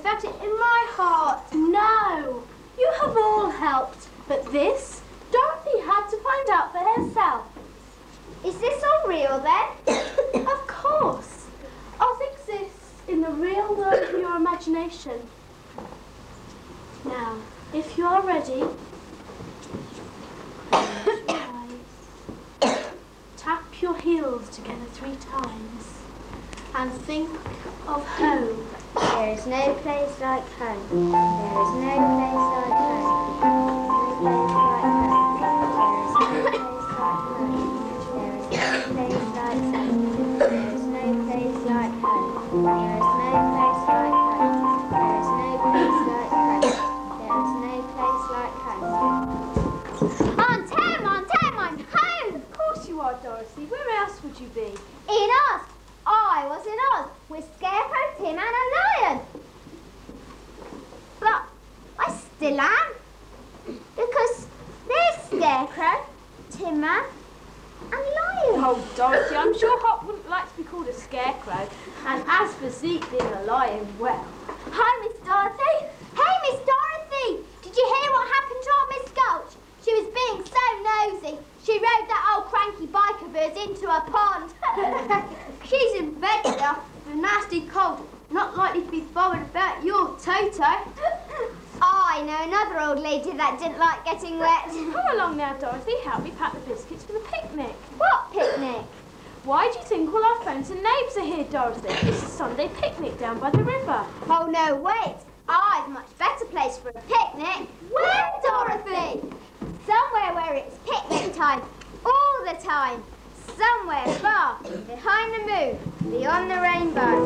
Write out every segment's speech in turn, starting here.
felt it in my heart. No, you have all helped, but this, Dorothy had to find out for herself. Is this all real then? Of course. Oz exists in the real world of your imagination. Now, if you are ready, close your eyes. Tap your heels together 3 times and think of home. There is no place like home. There is no place like home. No place like home. There is no place like home. There is no place like home. There is no place like home. There is no place like home. There is no place like home. There is no place like home. Aunt Em, I'm home! Of course you are, Dorothy. Where else would you be? In Oz. I was in Oz with Scarecrow, Tim and a lion. But I still am. Because there's Scarecrow, Tin Man and Lion. Oh, Dorothy, I'm sure Hop wouldn't like to be called a scarecrow. And as for Zeke being a lion, well... Hi, Miss Dorothy. Hey, Miss Dorothy. Did you hear what happened to old Miss Gulch? She was being so nosy. She rode that old cranky biker of hers into a pond. She's in bed now, with a nasty cold. Not likely to be bothered about your Toto. I know another old lady that didn't like getting wet. Come along now, Dorothy. Help me pack the biscuits for the picnic. What picnic? Why do you think all our friends and neighbours are here, Dorothy? It's a Sunday picnic down by the river. Oh, no, wait. I've a much better place for a picnic. Where, Dorothy? Somewhere where it's picnic time, all the time. Somewhere far, behind the moon, beyond the rainbow.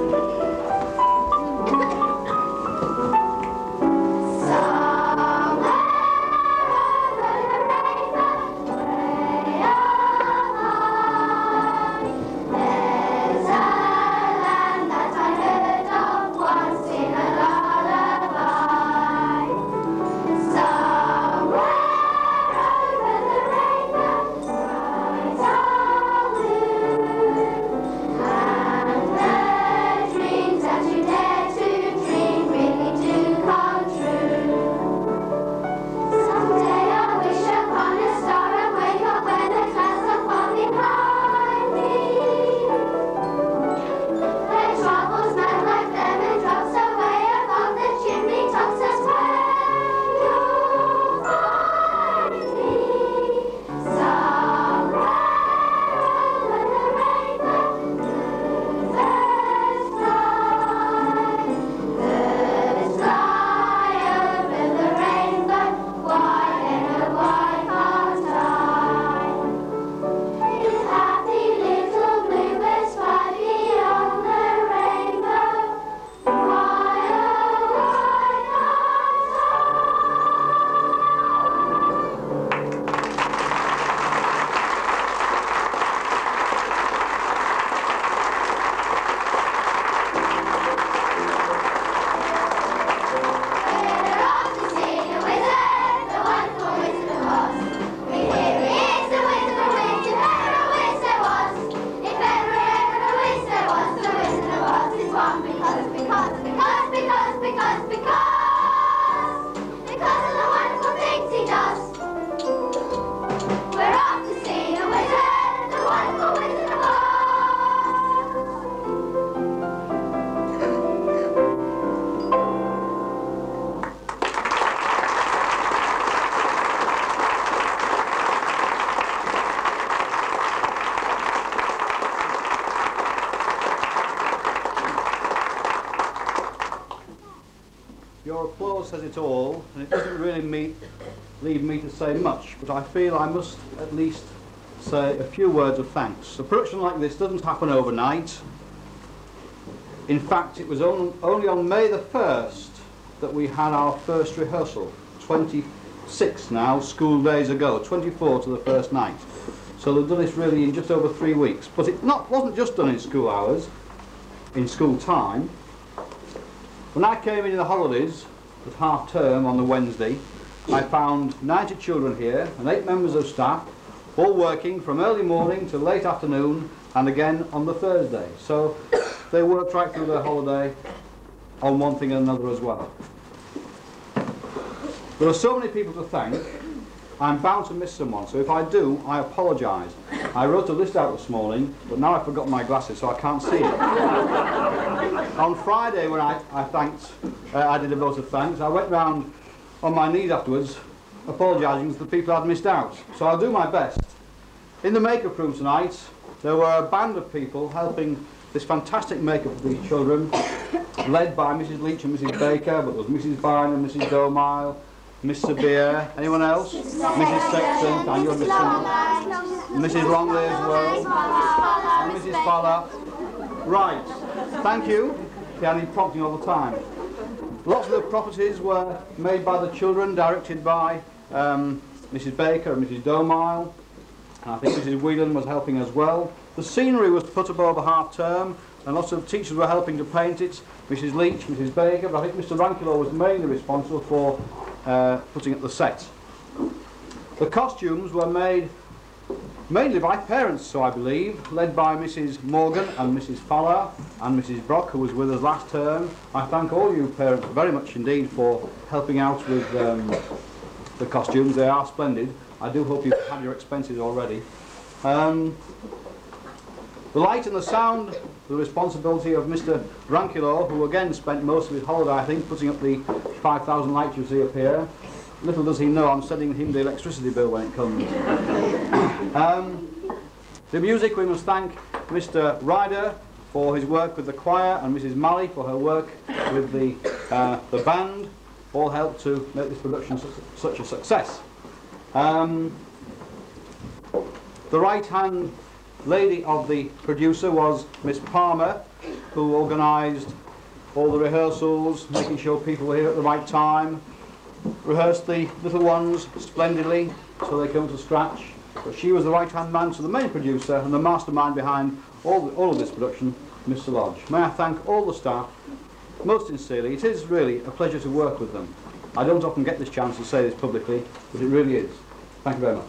Your applause says it all, and it doesn't really leave me to say much, but I feel I must at least say a few words of thanks. A production like this doesn't happen overnight. In fact, it was only on May the 1st that we had our first rehearsal, 26 now school days ago, 24 to the first night. So they've done this really in just over 3 weeks. But it wasn't just done in school hours, in school time. When I came in the holidays, at half term on the Wednesday, I found 90 children here and 8 members of staff, all working from early morning to late afternoon and again on the Thursday. So they worked right through their holiday on one thing and another as well. There are so many people to thank, I'm bound to miss someone, so if I do, I apologise. I wrote a list out this morning, but now I've forgotten my glasses, so I can't see it. On Friday, when I did a vote of thanks, I went round on my knees afterwards, apologising to the people I'd missed out. So I'll do my best. In the makeup room tonight, there were a band of people helping this fantastic makeup of these children, led by Mrs. Leach and Mrs. Baker, but there was Mrs. Byrne and Mrs. Domile, Miss Sabir, anyone else? Mrs. Sexton, and you're Mrs. Longley as well, and Mrs. Fowler. Right, thank you. Yeah, I need prompting all the time. Lots of the properties were made by the children, directed by Mrs. Baker and Mrs. Domile, and I think Mrs. Whelan was helping as well. The scenery was put up over half term, and lots of teachers were helping to paint it. Mrs. Leach, Mrs. Baker, but I think Mr. Rankilow was mainly responsible for putting up the set. The costumes were made mainly by parents, so I believe, led by Mrs. Morgan and Mrs. Fowler and Mrs. Brock, who was with us last term. I thank all you parents very much indeed for helping out with the costumes. They are splendid. I do hope you've had your expenses already. The light and the sound, the responsibility of Mr. Rankilow, who again spent most of his holiday, I think, putting up the 5,000 lights you see up here. Little does he know I'm sending him the electricity bill when it comes. The music, we must thank Mr. Ryder for his work with the choir and Mrs. Malley for her work with the band. All helped to make this production such a success. The right-hand lady of the producer was Miss Palmer, who organised all the rehearsals, making sure people were here at the right time, rehearsed the little ones splendidly so they come to scratch. But she was the right-hand man to the main producer and the mastermind behind all of this production, Mr. Lodge. May I thank all the staff most sincerely. It is really a pleasure to work with them. I don't often get this chance to say this publicly, but it really is. Thank you very much.